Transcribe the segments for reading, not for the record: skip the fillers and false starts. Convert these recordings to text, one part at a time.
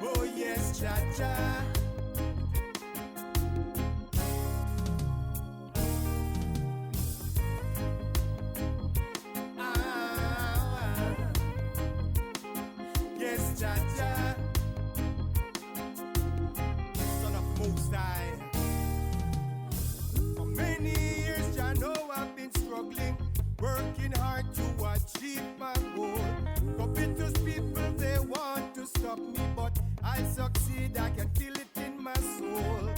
Oh yes, cha-cha. Yes, cha-cha. Son of Most High. For many years, I know I've been struggling, working hard to achieve my goal. Covetous people, they want to stop me, but I succeed, I can feel it in my soul.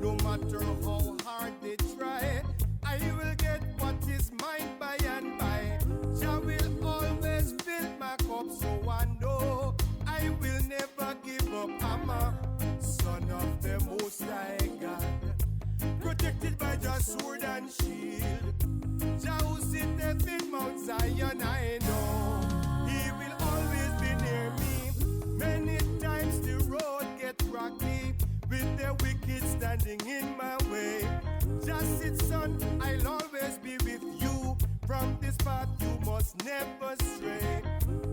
No matter how hard they try, I will get what is mine by and by. Jah will always fill my cup, so I know I will never give up. I'm a son of the Most High God, protected by Jah sword and shield. Jah who sitteth in Mount Zion, I know He will always be near me. Many times the road get rocky, with the wicked standing in my way. Just sit, son, I'll always be with you. From this path you must never stray.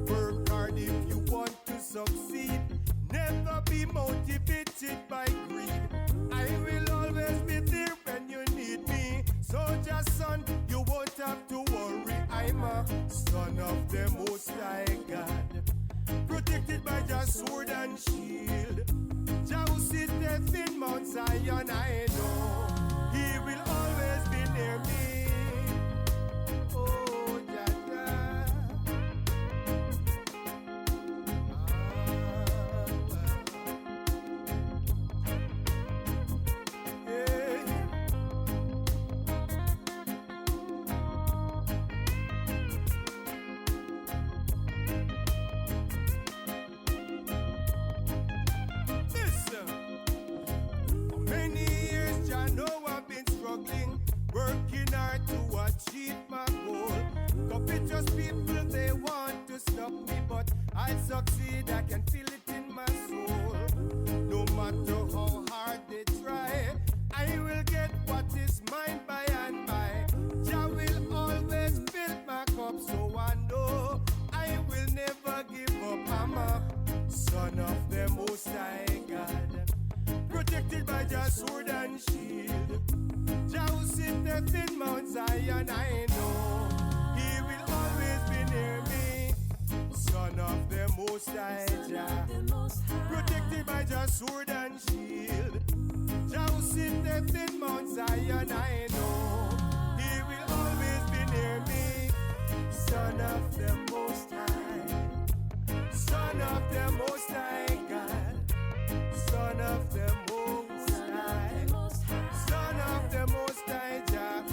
Work hard if you want to succeed. Never be motivated by greed. I will always be there when you need me. So just son, you won't have to worry. I'm a son of the Most High God, protected by Jah sword and shield. Jah who sitteth in Mount Zion, I know He will always be near me. Oh, Jah, Jah. Yeah. Listen. For many years, I know I've been struggling, working hard to achieve my goal. Covetous people, they want to stop me, but I succeed, I can feel it in my soul. No matter how hard they try, I will get what is mine by and by. Jah will always fill my cup, so I know I will never give up. I'm a son of the Most High God, protected by Jah sword and shield. Jah who sitteth in Mount Zion, I know He will always be near me. Son of the Most High Jah, protected by Jah sword and shield. Jah who sitteth in Mount Zion, I know He will always be near me. Son of the Most High, Son of the Most High God, Son of the Most High, Son of the Most High Jah.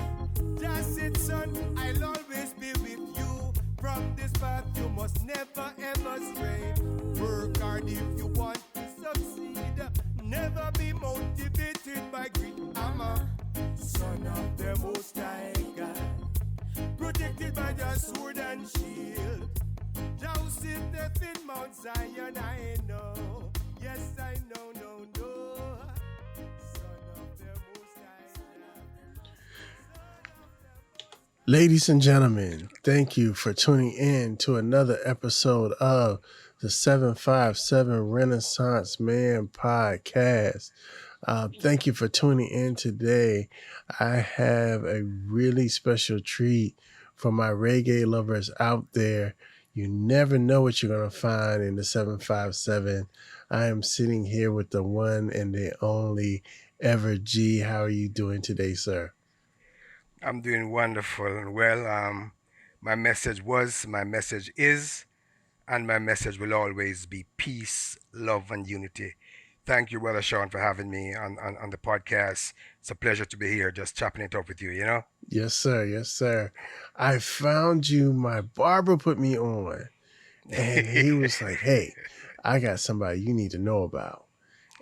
Jah said, son, I'll always be with you. From this path you must never ever stray. Work hard if you want to succeed. Never be motivated by greed. I'm a son of the Most High God, protected by the sword and shield. Jah who sitteth in Mount Zion, I know. Yes, I know, no. Son of the Most High. Ladies and gentlemen, thank you for tuning in to another episode of the 757 Renaissance Man podcast. Thank you for tuning in today. I have a really special treat for my reggae lovers out there. You never know what you're going to find in the 757. I am sitting here with the one and the only Ever G. How are you doing today, sir? I'm doing wonderful and well. My message was, my message is, and my message will always be peace, love, and unity Thank you, Brother Sean, for having me on the podcast. It's a pleasure to be here, just chopping it up with you. Yes, sir. Yes, sir. I found you. My barber put me on, and he was like, "Hey, I got somebody you need to know about."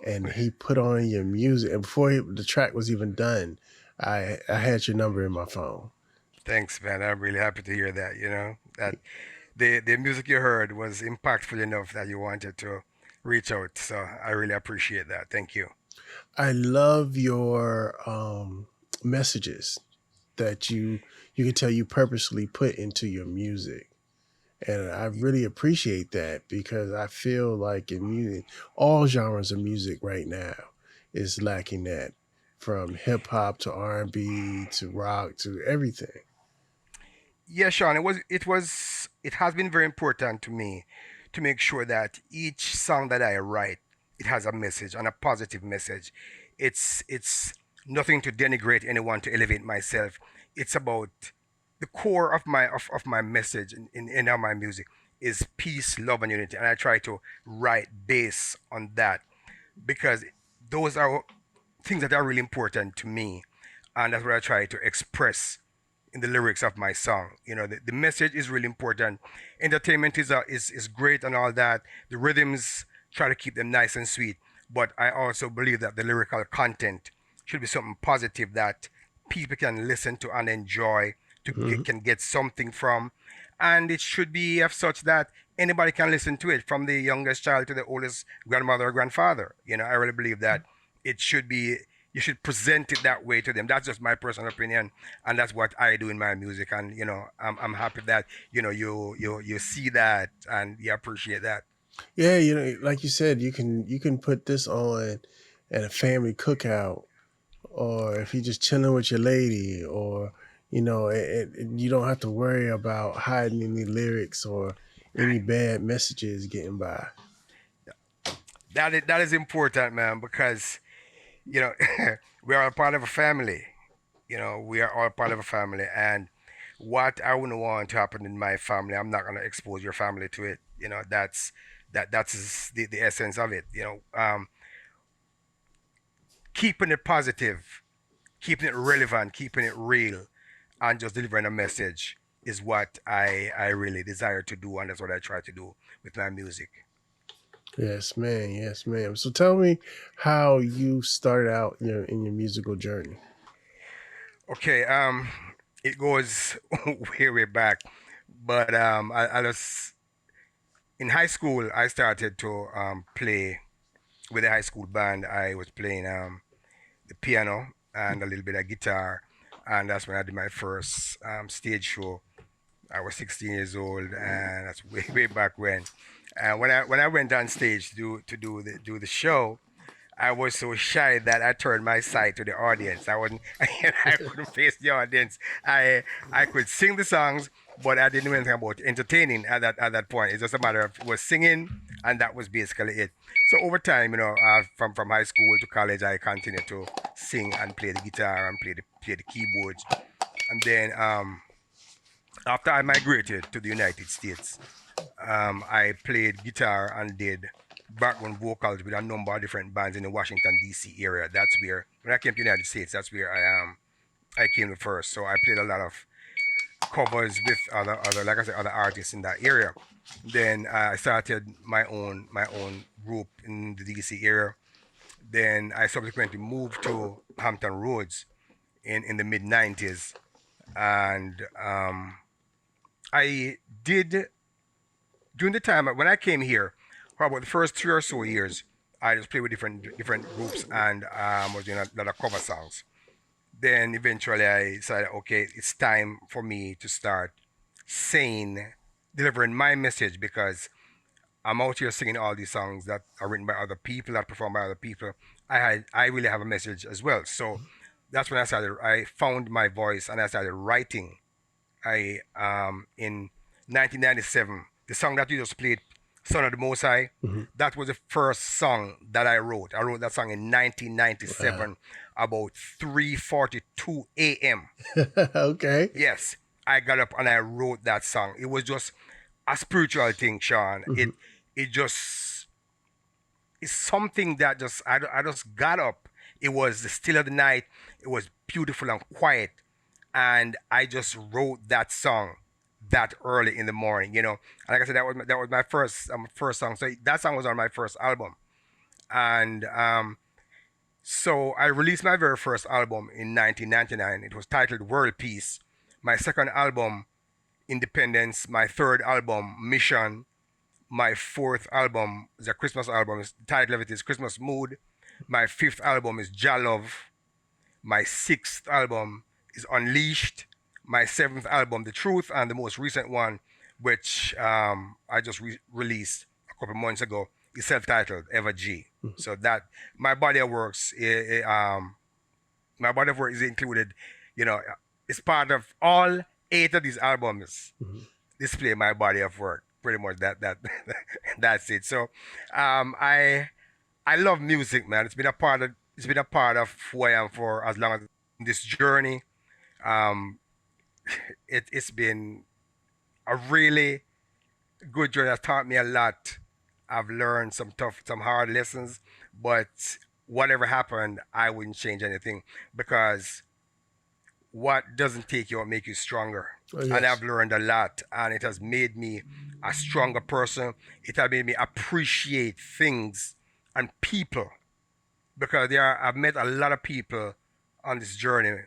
And he put on your music, and before the track was even done, I had your number in my phone. Thanks, man. I'm really happy to hear that, that the music you heard was impactful enough that you wanted to reach out. So I really appreciate that. Thank you. I love your messages that you can tell you purposely put into your music. And I really appreciate that because I feel like in music, all genres of music right now is lacking that, from hip hop to R&B to rock to everything. Yeah, Sean, it has been very important to me to make sure that each song that I write, it has a message and a positive message. It's nothing to denigrate anyone, to elevate myself. It's about the core of my message in all my music is peace, love, and unity. And I try to write based on that because those are things that are really important to me. And that's what I try to express in the lyrics of my song. The message is really important. Entertainment is great and all that. The rhythms, try to keep them nice and sweet. But I also believe that the lyrical content should be something positive that people can listen to and enjoy, Hmm. can get something from. And it should be of such that anybody can listen to it, from the youngest child to the oldest grandmother or grandfather. I really believe that it should be, you should present it that way to them. That's just my personal opinion, and that's what I do in my music. And I'm happy that you see that and you appreciate that. Yeah, like you said, you can put this on at a family cookout, or if you're just chilling with your lady, or you don't have to worry about hiding any lyrics or any bad messages getting by. That is important, man, because you know we are a part of a family. We are all part of a family, and what I wouldn't want to happen in my family, I'm not gonna expose your family to it. That's the essence of it. Keeping it positive, keeping it relevant, keeping it real, and just delivering a message is what I really desire to do, and that's what I try to do with my music. Yes, man. Yes, ma'am. So tell me how you started out in your musical journey. Okay, it goes way back, but I was in high school. I started to play with a high school band. I was playing the piano and a little bit of guitar, and that's when I did my first stage show. I was 16 years old, and that's way back when. And when I went on stage to do the show, I was so shy that I turned my side to the audience. I wasn't, I couldn't face the audience. I could sing the songs, but I didn't know anything about entertaining at that point. It's just a matter of was singing, and that was basically it. So over time, from high school to college, I continued to sing and play the guitar and play the keyboards. And then after I migrated to the United States, I played guitar and did background vocals with a number of different bands in the Washington D.C. area. That's where when I came to the United States, that's where I came to first. So I played a lot of covers with other like I said, other artists in that area. Then I started my own group in the D.C. area. Then I subsequently moved to Hampton Roads in the mid '90s, and I did during the time when I came here, for about the first 3 or so years, I just played with different groups and was doing a lot of cover songs. Then eventually I decided, okay, it's time for me to start saying, delivering my message, because I'm out here singing all these songs that are written by other people, that performed by other people. I really have a message as well. So that's when I started. I found my voice and I started writing. I in 1997, the song that you just played, "Son of the Most High," Hmm. that was the first song that I wrote. I wrote that song in Wow. 1997, about 3:42 a.m. Okay. Yes, I got up and I wrote that song. It was just a spiritual thing, Sean. Hmm. It just it's something that I just got up. It was the still of the night. It was beautiful and quiet, and I just wrote that song that early in the morning. And like I said, that was my first song. So that song was on my first album, and so I released my very first album in 1999. It was titled World Peace. My second album, Independence. My third album, Mission. My fourth album is a Christmas album. The title of it is Christmas Mood. My fifth album is Jah Love. My sixth album is Unleashed. My seventh album, The Truth, and the most recent one, which I just released a couple months ago, is self-titled Ever G. So that my body of works, my body of work is included. It's part of all 8 of these albums. Display my body of work. Pretty much that that's it. So I love music, man. It's been a part of who I am for as long as this journey. Um, it's been a really good journey. Has taught me a lot. I've learned some hard lessons, but whatever happened, I wouldn't change anything because what doesn't take you out make you stronger. Oh, And yes. I've learned a lot, and it has made me a stronger person. It has made me appreciate things and people because I've met a lot of people on this journey,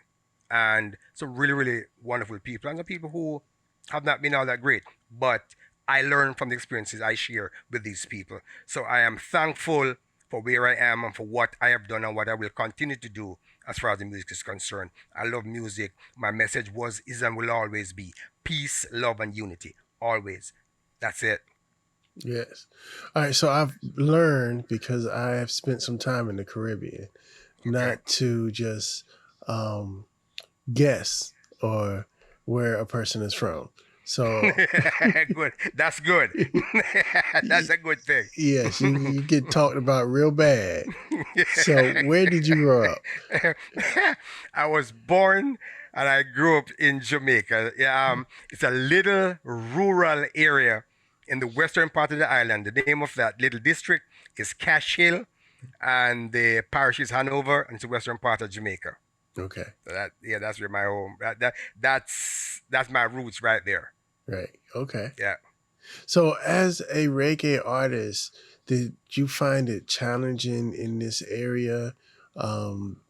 and some really really wonderful people, and some people who have not been all that great, but I learn from the experiences I share with these people. So I am thankful for where I am and for what I have done and what I will continue to do as far as the music is concerned. I love music. My message was, is, and will always be peace, love, and unity. Always. That's it. Yes. All right. So I've learned because I have spent some time in the Caribbean, Okay. not to just um, guess or where a person is from. So Good. That's good. That's a good thing. yes, you get talked about real bad. So where did you grow up? I was born and I grew up in Jamaica. Yeah, it's a little rural area in the western part of the island. The name of that little district is Cash Hill, and the parish is Hanover, and it's the western part of Jamaica. Okay. So that's where my home. That's my roots right there. Right. Okay. Yeah. So as a reggae artist, did you find it challenging in this area,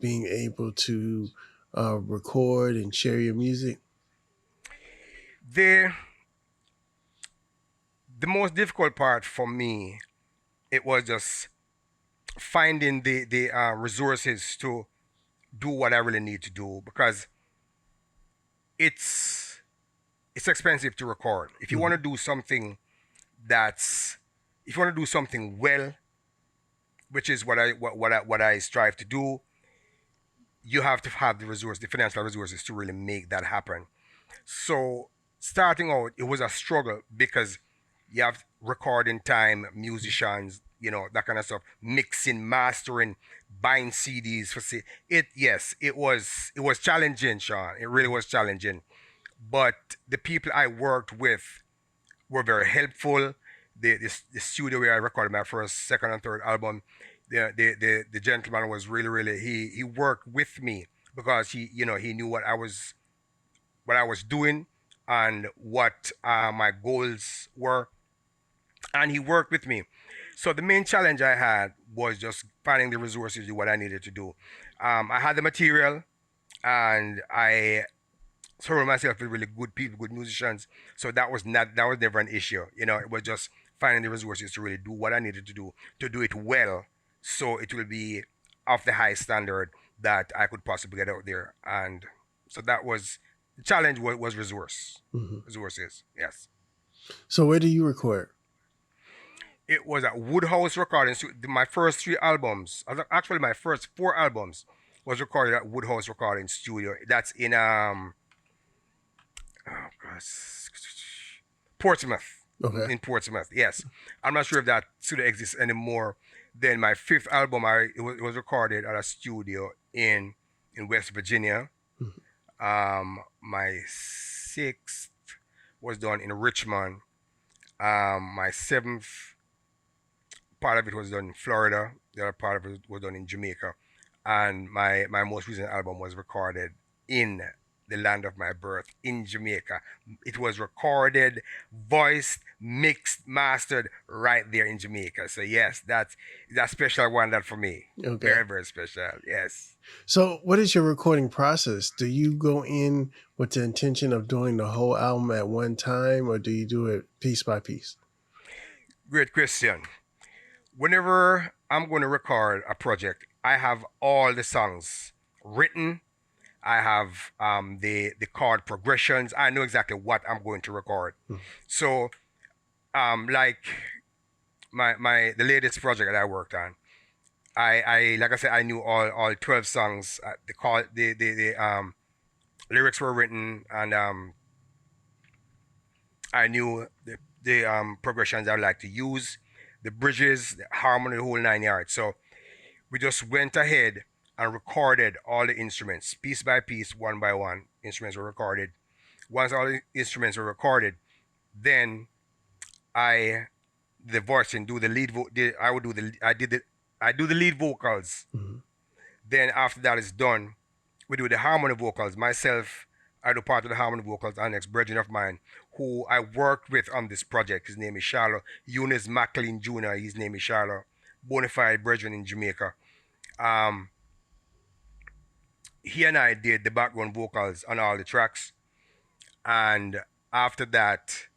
being able to record and share your music? The the most difficult part for me, it was just finding the resources to do what I really need to do because it's it's expensive to record. If you want to do something that's if you want to do something well, which is what I strive to do, you have to have the financial resources to really make that happen. So starting out, it was a struggle because you have recording time, musicians, that kind of stuff, mixing, mastering, buying CDs for it. Yes, it was challenging, Sean. It really was challenging. But the people I worked with were very helpful. The studio where I recorded my first, second, and third album, the gentleman was really really he worked with me because he knew what I was doing and what my goals were, and he worked with me. So the main challenge I had was just finding the resources to do what I needed to do. I had the material, and I surrounded myself with really good people, good musicians. So that was never an issue. It was just finding the resources to really do what I needed to do it well, so it will be of the high standard that I could possibly get out there. And so that was the challenge was Hmm. resources. Yes. So where do you record? It was at Woodhouse Recording. My first 3 albums, actually my first 4 albums, was recorded at Woodhouse Recording Studio. That's in oh gosh, Portsmouth. Okay. In Portsmouth, yes. I'm not sure if that studio exists anymore. Then my fifth album, it was recorded at a studio in West Virginia. Mhm. My sixth was done in Richmond. My seventh part of it was done in Florida. The other part of it was done in Jamaica, and my most recent album was recorded in the land of my birth in Jamaica. It was recorded, voiced, mixed, mastered right there in Jamaica. So yes, that's special one that for me. Okay. Very, very special. Yes. So, what is your recording process? Do you go in with the intention of doing the whole album at one time, or do you do it piece by piece? Great question. Whenever I'm going to record a project, I have all the songs written. I have the chord progressions. I know exactly what I'm going to record. So like the latest project that I worked on, I like I said, I knew all 12 songs. The lyrics were written, and I knew the progressions I'd like to use, the bridges, the harmony, the whole 9 yards. So we just went ahead and recorded all the instruments, piece by piece, one by one. Instruments were recorded. Once all the instruments were recorded, then the voicing, do the lead I would do I do the lead vocals. Mm-hmm. Then after that is done, we do the harmony vocals. Myself, I do part of the harmony vocals. Our next brethren of mine, who I worked with on this project, his name is Charlo. Eunice McLean Jr., his name is Charlo. Bonafide brethren in Jamaica. He and I did the background vocals on all the tracks. And after that,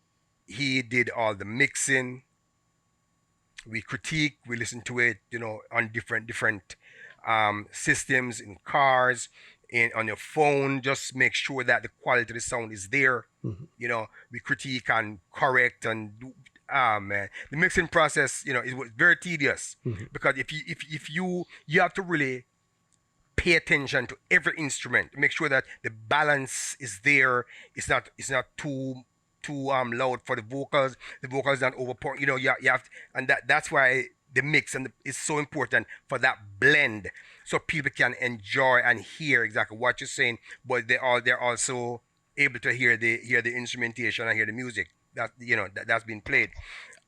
he did all the mixing. We critique, we listen to it, on different systems, in cars, on your phone. Just make sure that the quality of the sound is there. Mm-hmm. We critique and correct and do. Man, the mixing process, it was very tedious. Mm-hmm. Because if you have to really pay attention to every instrument, make sure that the balance is there. It's not too loud for the vocals. The vocals not overpower. You have to, and that's why the mix is so important for that blend, so people can enjoy and hear exactly what you're saying, but they're also able to hear the instrumentation and hear the music that's been played.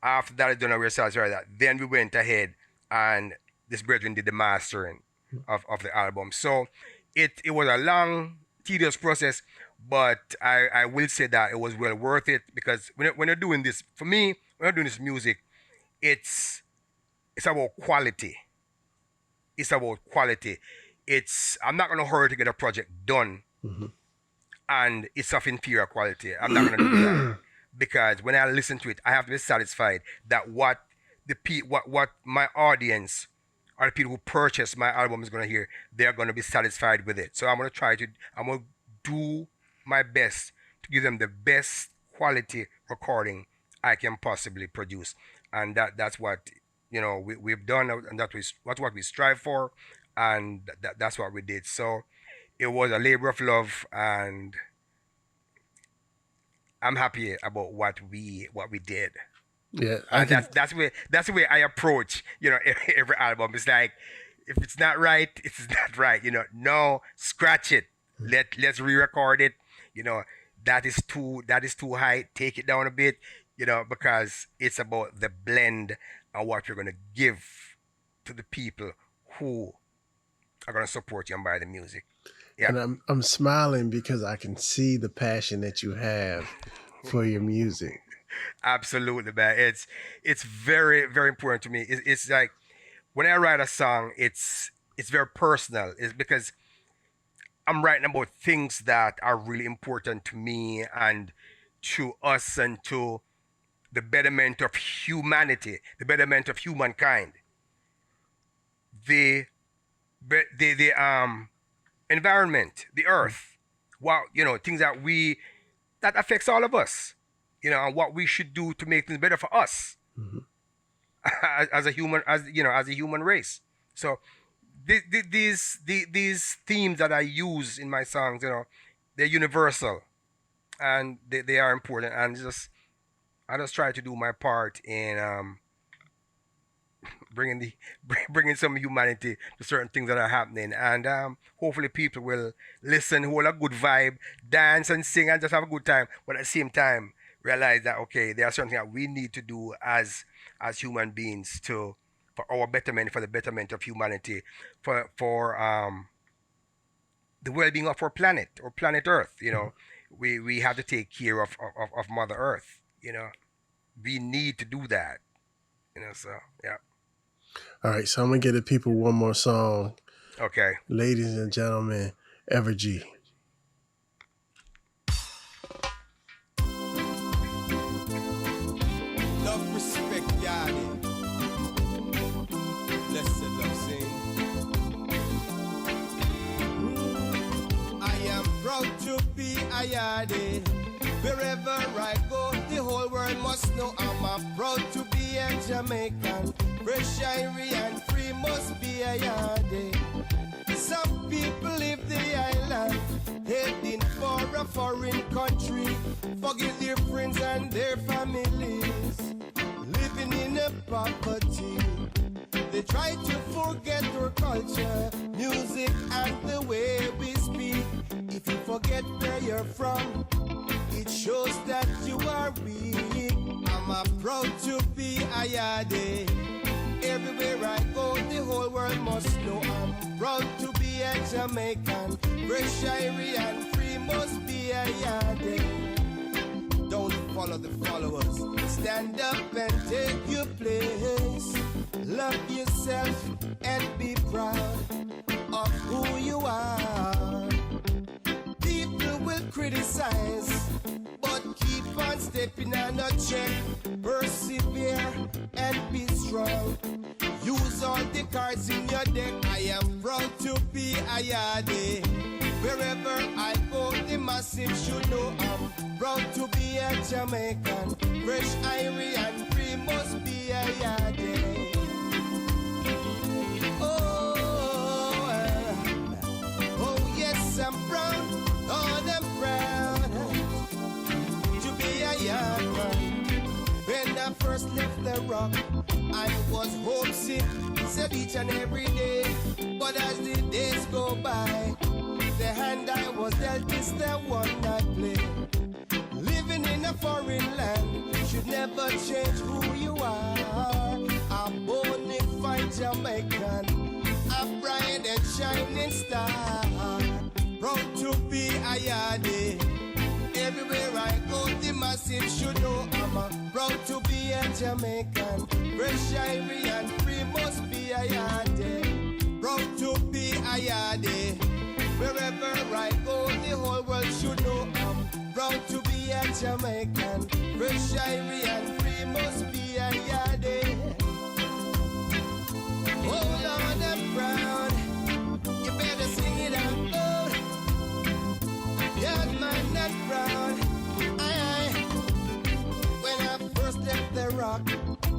After that is done, we were satisfied with that. Then we went ahead and this brethren did the mastering of the album. So it was a long, tedious process, but I will say that it was well worth it, because when you're doing this, for me, when you're doing this music, it's about quality. It's about quality. I'm not gonna hurry to get a project done, Mm-hmm. and it's of inferior quality. I'm not gonna do that, because when I listen to it, I have to be satisfied that what my audience or the people who purchase my album is gonna hear, they're gonna be satisfied with it. So I'm gonna do my best to give them the best quality recording I can possibly produce, and that's what we've done, and that's what we strive for, and that's what we did. So it was a labor of love, and I'm happy about what we did. Yeah, And that's the way I approach every album. It's like, if it's not right, it's not right. No, scratch it. Let's re-record it. That is too high. Take it down a bit. Because it's about the blend and what you're gonna give to the people who are gonna support you and buy the music. Yeah. And I'm smiling because I can see the passion that you have for your music. Absolutely, man. It's very, very important to me. It's like when I write a song, it's very personal. It's because I'm writing about things that are really important to me and to us and to the betterment of humanity, the betterment of humankind. The environment, the earth, things that affects all of us, and what we should do to make things better for us. Mm-hmm. as a human, as a human race. So these themes that I use in my songs, they're universal, and they are important, and I just try to do my part in bringing some humanity to certain things that are happening, and hopefully people will listen, hold a good vibe, dance and sing, and just have a good time, but at the same time realize that, okay, there are certain things that we need to do as human beings to for our betterment, for the betterment of humanity, for the well-being of our planet, or planet Earth. We have to take care of Mother Earth. We need to do that. So yeah. All right, so I'm gonna give the people one more song. Okay. Ladies and gentlemen, Evergy. Love, respect, Yadi. Blessed love sing. I am proud to be a Yadi. Wherever I go, the whole world must know I'm a proud to be a Jamaican. Fresh, irie, and free must be a Yadi. Some people leave the island, heading for a foreign country, forget their friends and their families, living in a poverty. They try to forget our culture, music, and the way we speak. If you forget where you're from, it shows that you are weak. I'm a proud to be a Yadi. Everywhere I go, the whole world must know I'm proud to be a Jamaican. Fresh, irie, and free must be a Yadi. Don't follow the followers. Stand up and take your place. Love yourself and be proud of who you are. People will criticize, but keep on stepping and not check. Persevere and be strong. Use all the cards in your deck. I am proud to be a Yadi. Wherever I go, the massive should know I'm proud to be a Jamaican. Fresh, irie, and free must be a Yadi. Oh yes, I'm proud. Oh, I'm proud to be a young man. When I first left the rock, I was homesick, said each and every day. But as the days go by, the hand I was dealt is the one I play. Living in a foreign land should never change who you are. A bona fide Jamaican, a bright and shining star. Proud to be a Yadi. Everywhere I go, the massive should know I'm a proud to be a Jamaican. Fresh, irie, and free must be a Yadi. Proud to be a Yadi. Wherever I go, the whole world should know I'm proud to be a Jamaican. Fresh, irie, and free must be a Yadi. Oh Lord, I'm proud. You better sing it out loud. Yeah, man, I'm proud. When I first left the rock,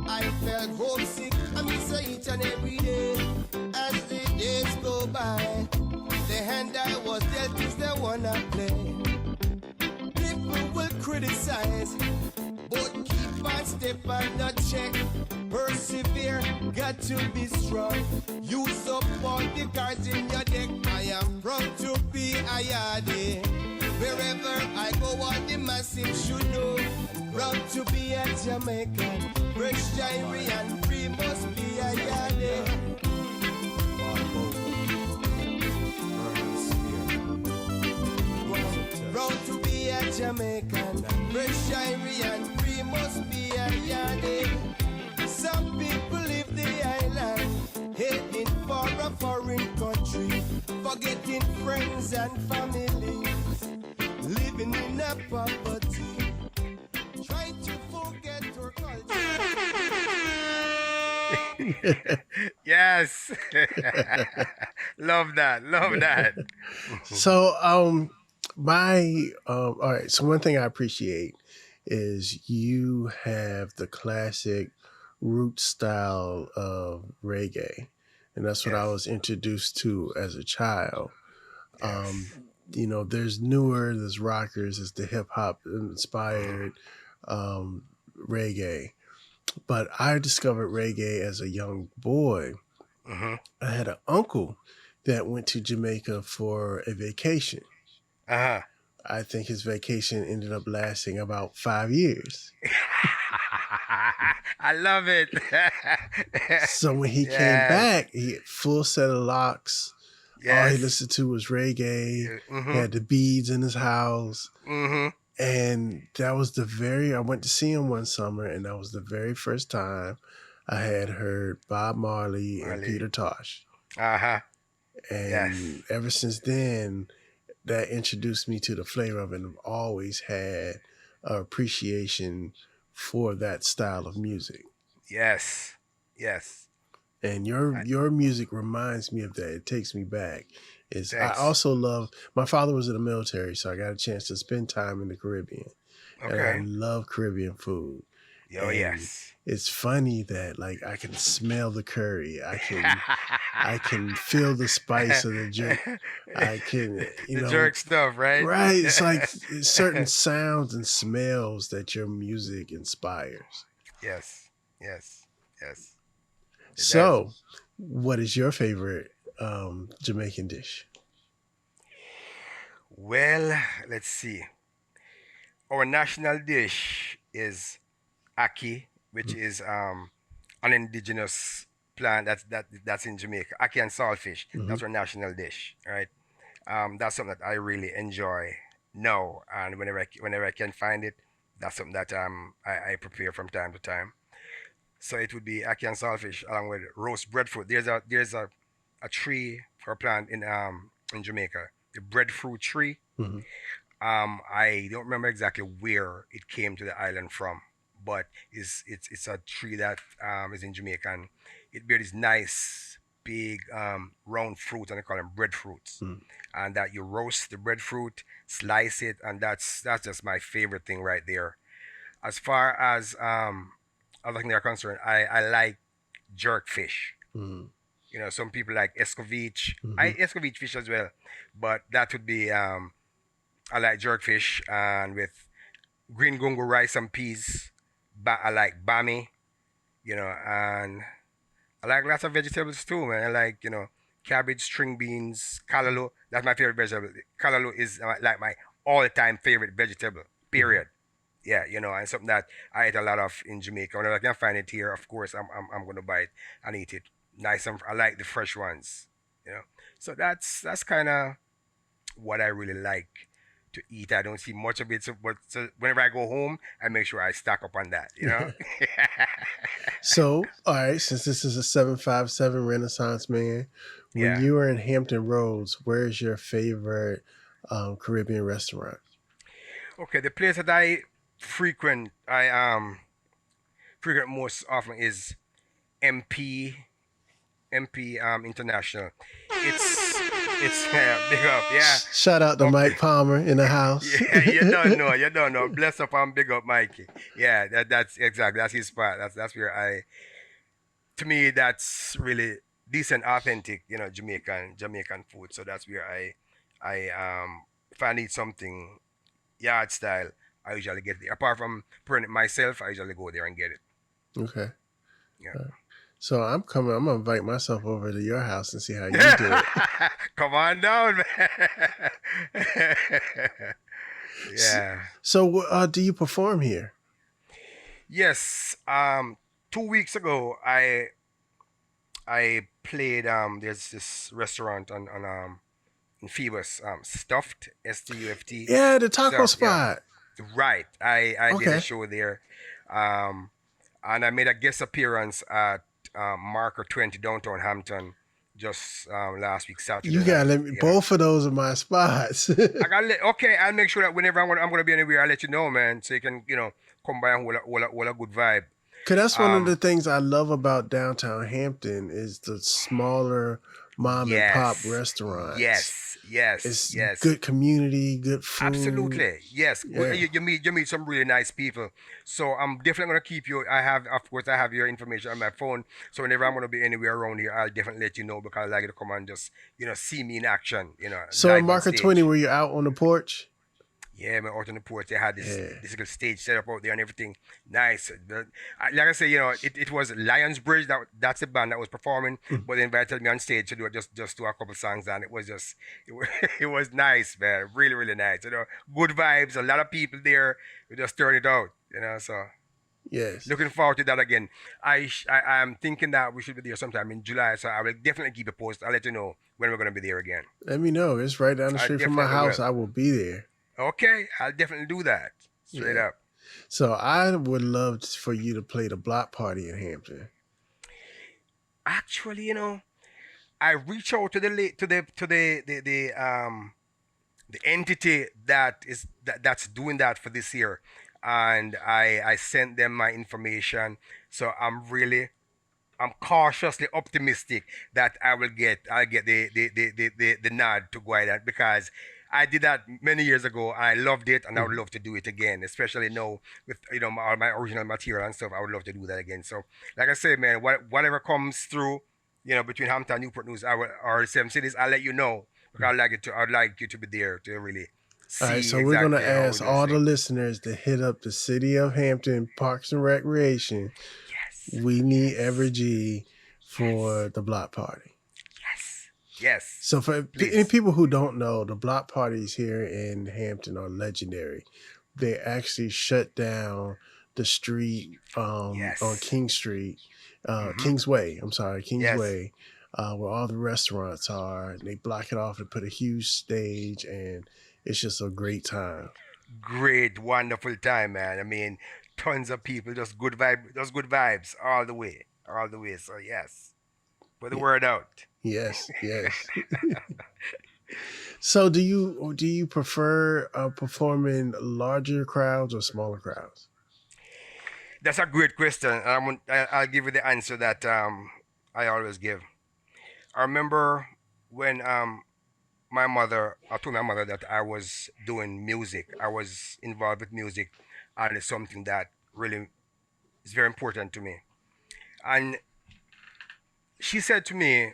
I felt homesick. I miss her each and every day. As the days go by, the hand I was dealt is the one I play. People will criticize, but keep on step and not check. Persevere, got to be strong. Use up all the cards in your deck. I am proud to be a Yadi. Wherever I go, all the massive should know. Proud to be a Jamaican. Fresh, irie, and free must be a Yadi. Proud to be a Jamaican. Fresh, irie, and free must be a Yadi. Some people leave the island, heading for a foreign country, forgetting friends and families, living in a poverty, trying to forget our culture. Yes. Love that. Love that. So, all right. So one thing I appreciate is you have the classic root style of reggae, and that's what I was introduced to as a child. Yes. There's rockers, there's the hip hop inspired reggae, but I discovered reggae as a young boy. Mm-hmm. I had an uncle that went to Jamaica for a vacation. Uh-huh. I think his vacation ended up lasting about 5 years. I love it. So when he came Yes. back, he had full set of locks. All he Yes. listened to was reggae. He Mm-hmm. had the beads in his house. Mm-hmm. And that was I went to see him one summer, and that was the very first time I had heard Bob Marley and Marley. Peter Tosh. Uh-huh. Yes. And ever since then, that introduced me to the flavor of it, and I've always had an appreciation for that style of music. Yes. Yes. And I, your music reminds me of that. It takes me back. I thanks. also love, my father was in the military, so I got a chance to spend time in the Caribbean. And I Okay. love Caribbean food. Oh, And yes. it's funny that like I can smell the curry. I can feel the spice of the jerk. I can, The jerk stuff, right? right. It's like certain sounds and smells that your music inspires. Yes. Yes. Yes. It does. So, what is your favorite Jamaican dish? Well, let's see. Our national dish is ackee, which is an indigenous plant that's in Jamaica. Ackee and saltfish. Mm-hmm. That's our national dish, right? That's something that I really enjoy now, and whenever I can find it, that's something that I prepare from time to time. So it would be ackee and saltfish along with roast breadfruit. There's a tree or plant in Jamaica, the breadfruit tree. Mm-hmm. I don't remember exactly where it came to the island from, but it's a tree that is in Jamaica, and it bears these nice big round fruits, and they call them breadfruits. Mm-hmm. And that you roast the breadfruit, slice it, and that's just my favorite thing right there. As far as other things are concerned, I like jerk fish. Mm-hmm. Some people like escovitch. I Mm-hmm. escovitch fish as well, but that would be I like jerkfish and with green gungo rice and peas. I like bami, and I like lots of vegetables too, man. I like, cabbage, string beans, callaloo. That's my favorite vegetable. Callaloo is like my all-time favorite vegetable, Mm-hmm. period. Yeah, and something that I eat a lot of in Jamaica. Whenever I can find it here, of course, I'm gonna buy it and eat it. Nice and I like the fresh ones, you know. So that's kind of what I really like to eat. I don't see much of it, so whenever I go home, I make sure I stock up on that. So, all right, since this is a 757 Renaissance man, when Yeah. you were in Hampton Roads, where's your favorite Caribbean restaurant? Okay, the place that I frequent most often is MP International. It's big up, yeah. Shout out to Okay. Mike Palmer in the house. Yeah, you don't know. Bless up and big up Mikey. Yeah, that's exactly that's his spot. That's where to me that's really decent, authentic, Jamaican food. So that's where I if I need something yard style, I usually get it. Apart from pouring it myself, I usually go there and get it. Okay. Yeah. So I'm coming. I'm gonna invite myself over to your house and see how you do it. Come on down, man. S- Yeah. So, do you perform here? Yes. 2 weeks ago, I played. There's this restaurant on in Phoebus. Stuffed, Stuft. Yeah, the taco Stuffed. Yeah. spot. Right. I did a Okay. show there. Um, and I made a guest appearance at Marker 20 downtown Hampton just last week You Saturday gotta night. let me. Both of those are my spots. Okay, I'll make sure that whenever I'm gonna be anywhere, I'll let you know, man, so you can come by and hold a good vibe. Cause that's one of the Um, things I love about downtown Hampton is the smaller mom and pop yes, restaurants. yes, yes, It's yes. good community, good food. Absolutely, yes. Yeah. You meet some really nice people. So I'm definitely gonna keep you. Of course, I have your information on my phone. So whenever I'm gonna be anywhere around here, I'll definitely let you know because I like you to come and just see me in action. So in Live on Market 20, stage. were you out on the porch? Yeah, man, out on the porch, they had this Yeah. this little stage set up out there and everything. Nice. Like I say, it was Lions Bridge. That's the band that was performing, Mm. but they invited me on stage to do just do a couple songs, and it was, it was nice, man. Really, really nice. Good vibes. A lot of people there. We just turn it out. So Yes. Looking forward to that again. I'm thinking that we should be there sometime in July, so I will definitely keep a post. I'll let you know when we're gonna be there again. Let me know. It's right down the I street from my definitely house. will. I will be there. Okay, I'll definitely do that. Straight Yeah. up. So I would love for you to play the block party in Hampton. Actually, I reach out to the entity that's doing that for this year, and I sent them my information. So I'm cautiously optimistic that I'll get the nod to go ahead because I did that many years ago. I loved it, and I would Mhm. love to do it again, especially now with all my original material and stuff. I would love to do that again. So, like I said, man, whatever comes through, between Hampton and Newport News, or Seven Cities, I'll let you know because I'd like you to be there to really All right, see so we're gonna exactly how we're ask doing this all the thing. listeners to hit up the City of Hampton Parks and Recreation. Yes, We need yes, every G yes, for the block party. yes, yes. So for any Please. people who don't know, the block parties here in Hampton are legendary. They actually shut down the street on Yes. King Street, Mm-hmm. Kingsway. I'm sorry, Yes. Kingsway, where all the restaurants are. And they block it off and put a huge stage, and it's just a great time. Great, wonderful time, man. I mean, tons of people, just good vibes all the way, all the way. So yes, put the Y- word out. Yes, yes. So do you prefer performing larger crowds or smaller crowds? That's a great question. I'll give you the answer that I always give. I remember when I told my mother that I was doing music. I was involved with music, and it's something that really is very important to me. And she said to me,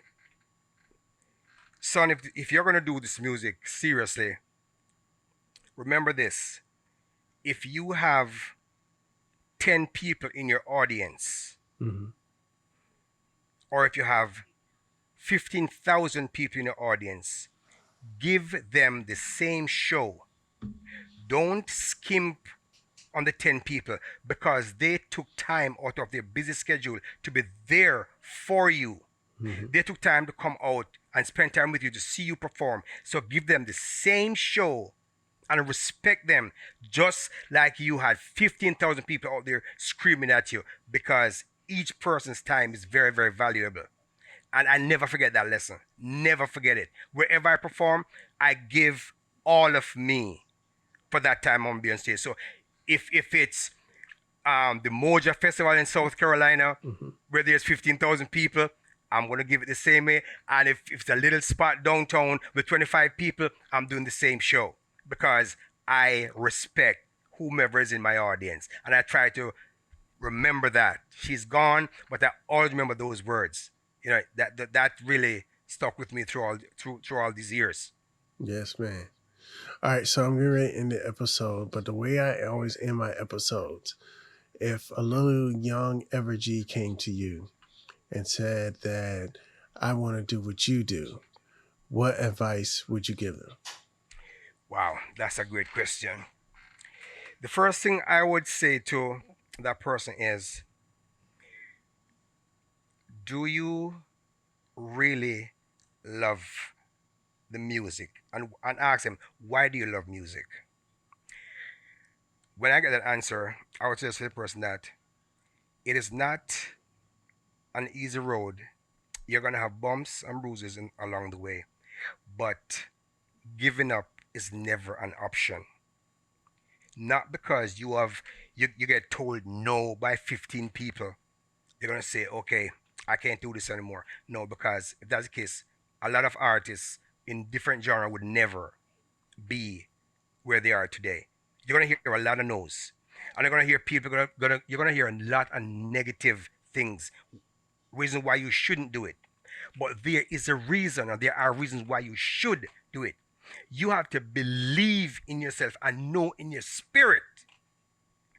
son, if you're gonna do this music seriously, remember this. If you have 10 people in your audience, Hmm. or if you have 15,000 people in your audience, give them the same show. Don't skimp on the 10 people because they took time out of their busy schedule to be there for you. Hmm. They took time to come out and spend time with you to see you perform. So give them the same show and respect them just like you had 15,000 people out there screaming at you because each person's time is very, very valuable. And I never forget that lesson. Never forget it. Wherever I perform, I give all of me for that time on being stage. So if it's the Moja Festival in South Carolina, Hmm. where there's 15,000 people, I'm going to give it the same way. And if it's a little spot downtown with 25 people, I'm doing the same show because I respect whomever is in my audience. And I try to remember that. She's gone, but I always remember those words. That really stuck with me through all these years. Yes, man. All right, so I'm getting ready to end the episode, but the way I always end my episodes, if a little young Evergy came to you and said that I want to do what you do, what advice would you give them? Wow, that's a great question. The first thing I would say to that person is, do you really love the music? And ask them, why do you love music? When I get that answer, I would say to the person that it is not an easy road. You're going to have bumps and bruises along the way, but giving up is never an option. Not because you get told no by 15 people. You're gonna say, okay, I can't do this anymore. No, because if that's the case, a lot of artists in different genre would never be where they are today. You're gonna hear a lot of no's, and you're gonna hear people you're gonna hear a lot of negative things, reason why you shouldn't do it. But there is a reason, or there are reasons why you should do it. You have to believe in yourself and know in your spirit,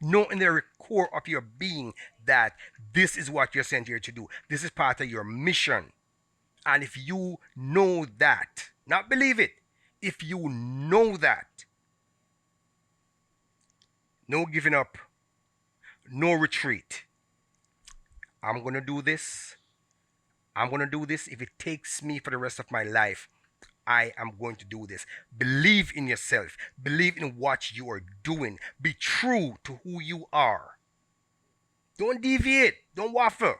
know in the core of your being that this is what you're sent here to do. This is part of your mission. And if you know that, not believe it, if you know that, no giving up, no retreat. I'm going to do this. I'm going to do this. If it takes me for the rest of my life, I am going to do this. Believe in yourself. Believe in what you are doing. Be true to who you are. Don't deviate. Don't waffle.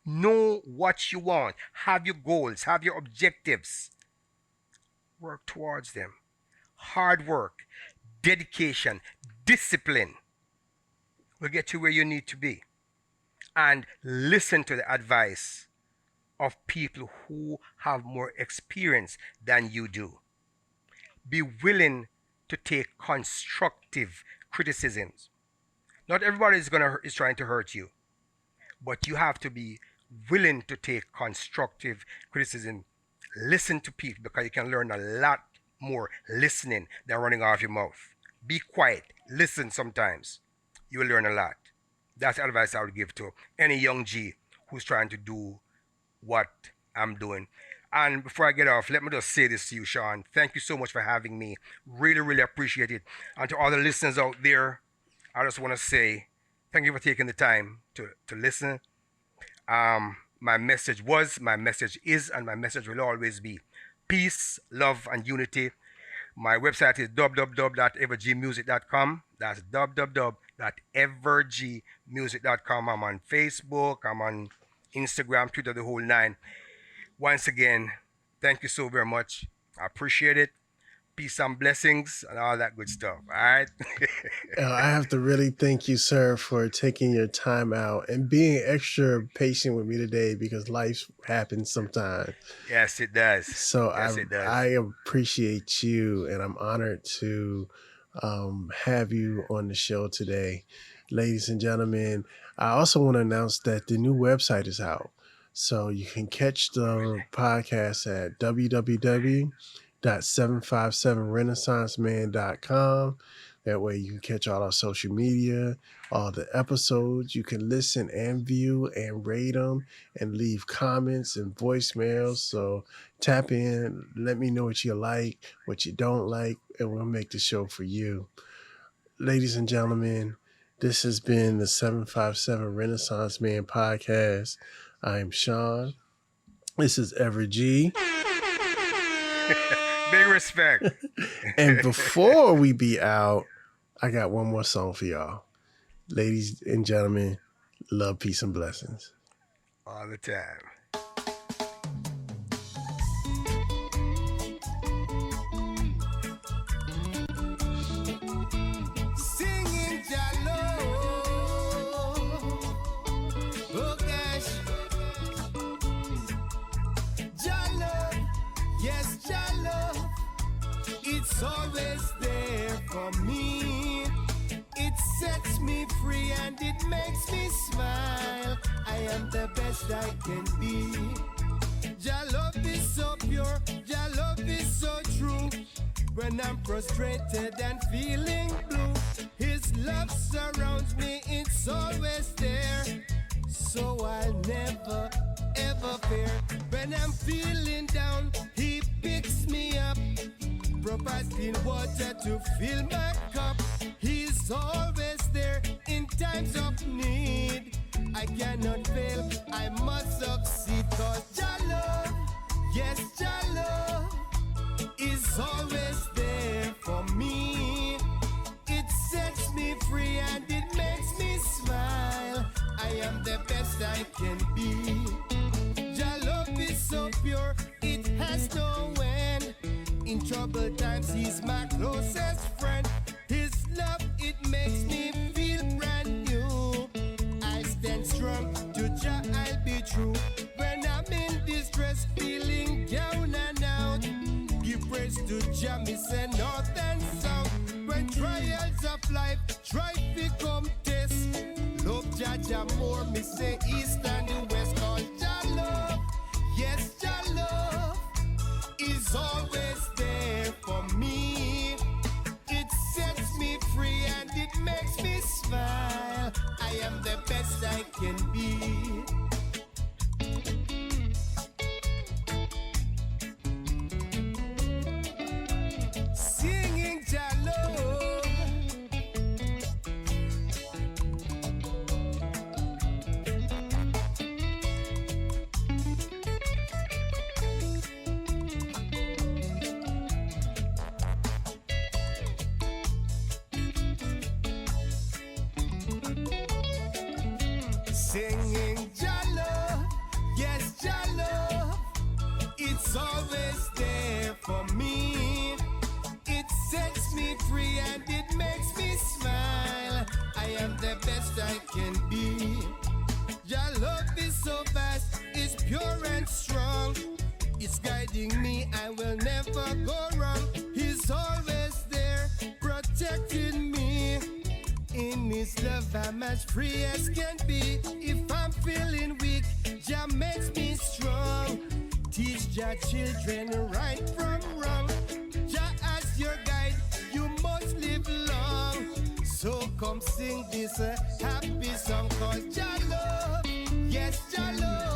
Know what you want. Have your goals. Have your objectives. Work towards them. Hard work, dedication, discipline will get you where you need to be. And listen to the advice of people who have more experience than you do. Be willing to take constructive criticisms. Not everybody is trying to hurt you, but you have to be willing to take constructive criticism. Listen to people because you can learn a lot more listening than running off your mouth. Be quiet. Listen sometimes. You will learn a lot. That's the advice I would give to any young G who's trying to do what I'm doing. And before I get off, let me just say this to you, Sean. Thank you so much for having me. Really, really appreciate it. And to all the listeners out there, I just want to say thank you for taking the time to listen. My message was, my message is, and my message will always be peace, love, and unity. My website is www.evergmusic.com. That's www.evergmusic.com. I'm on Facebook, I'm on Instagram, Twitter, the whole nine. Once again, thank you so very much. I appreciate it. Peace and blessings and all that good stuff. All right. I have to really thank you, sir, for taking your time out and being extra patient with me today because life happens sometimes. Yes, it does. So yes, it does. I appreciate you, and I'm honored to have you on the show today. Ladies and gentlemen, I also want to announce that the new website is out. So you can catch the podcast at www.757renaissanceman.com. That way you can catch all our social media, all the episodes. You can listen and view and rate them and leave comments and voicemails. So tap in, let me know what you like, what you don't like, and we'll make the show for you. Ladies and gentlemen, this has been the 757 Renaissance Man podcast. I am Sean. This is Ever G. Big respect. And before we be out, I got one more song for y'all. Ladies and gentlemen, love, peace, and blessings. All the time. Singing Jalo. Oh gosh. Jalo. Yes, Jalo. It's always there for me. It sets me free and it makes me smile. I am the best I can be. Your love is so pure, your love is so true. When I'm frustrated and feeling blue, His love surrounds me, it's always there. So I'll never, ever fear. When I'm feeling down, He picks me up, provides clean water to fill my cup. He's always there in times of need. I cannot fail, I must succeed. Cause your love, yes, your love is always there for me. It sets me free and it makes me smile. I am the best I can be. Your love is so pure, it has no end. In troubled times, He's my closest friend. His love, it makes me feel brand new. I stand strong, to Jah I'll be true. When I'm in distress, feeling down and out, give praise to Jah, me say north and south. When trials of life try to come test, love Jah Jah more, me say east and the west. Cause Jah love, yes, Jah love is always there for me. It sets me free and it makes me smile. I am the best I can be. Singing Jalo. Singing Jah love, yes, Jah love. It's always there for me. It sets me free and it makes me smile. I am the best I can be. Jah love is so vast, it's pure and strong. It's guiding me, I will never go wrong. He's always there, protecting me. In His love, I'm as free as can be. If I'm feeling weak, Jah makes me strong. Teach Jah children right from wrong. Jah as your guide, you must live long. So come sing this happy song called Jah love, yes, Jah love.